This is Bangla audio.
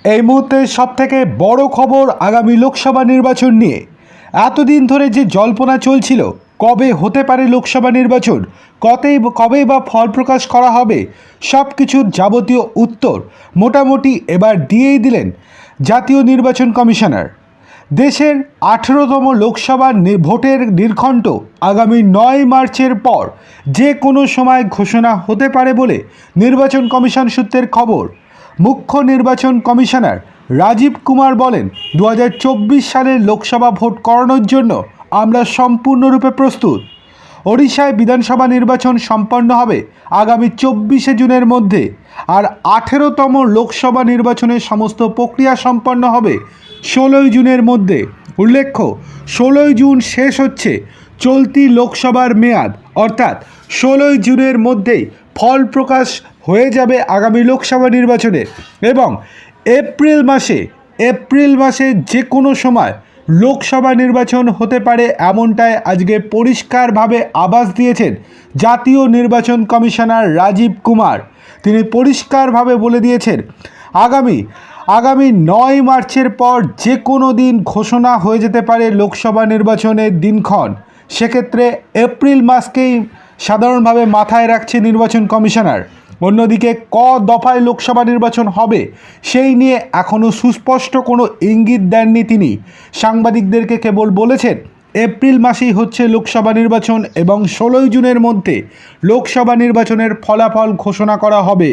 এই মুহূর্তে সবথেকে বড় খবর আগামী লোকসভা নির্বাচন নিয়ে। এতদিন ধরে যে জল্পনা চলছিল কবে হতে পারে লোকসভা নির্বাচন, কবে বা ফল প্রকাশ করা হবে, সব কিছুর যাবতীয় উত্তর মোটামুটি এবার দিয়েই দিলেন জাতীয় নির্বাচন কমিশনার। দেশের 18তম লোকসভা ভোটের নির্ঘণ্ট আগামী 9 মার্চের পর যে কোনো সময় ঘোষণা হতে পারে বলে নির্বাচন কমিশন সূত্রের খবর। মুখ্য নির্বাচন কমিশনার রাজীব কুমার বলেন, 2024 সালের লোকসভা ভোট করানোর জন্য আমরা সম্পূর্ণরূপে প্রস্তুত। ওড়িশায় বিধানসভা নির্বাচন সম্পন্ন হবে আগামী 24শে জুনের মধ্যে, আর 18তম লোকসভা নির্বাচনের সমস্ত প্রক্রিয়া সম্পন্ন হবে 16ই জুনের মধ্যে। উল্লেখ্য, 16ই জুন শেষ হচ্ছে চলতি লোকসভার মেয়াদ, অর্থাৎ 16ই জুনের মধ্যেই ফল প্রকাশ হয়ে যাবে আগামী লোকসভা নির্বাচনে, এবং এপ্রিল মাসে যে কোনো সময় লোকসভা নির্বাচন হতে পারে এমনটাই আজকে পরিষ্কারভাবে আভাস দিয়েছেন জাতীয় নির্বাচন কমিশনার রাজীব কুমার। তিনি পরিষ্কারভাবে বলে দিয়েছেন, আগামী 9 মার্চের পর যে কোনো দিন ঘোষণা হয়ে যেতে পারে লোকসভা নির্বাচনের দিনক্ষণ। সেক্ষেত্রে এপ্রিল মাসকেই সাধারণভাবে মাথায় রাখছে নির্বাচন কমিশনার। অন্যদিকে দফায় লোকসভা নির্বাচন হবে সেই নিয়ে এখনও সুস্পষ্ট কোনো ইঙ্গিত দেননি তিনি। সাংবাদিকদেরকে কেবল বলেছেন এপ্রিল মাসেই হচ্ছে লোকসভা নির্বাচন এবং 16ই জুনের মধ্যে লোকসভা নির্বাচনের ফলাফল ঘোষণা করা হবে।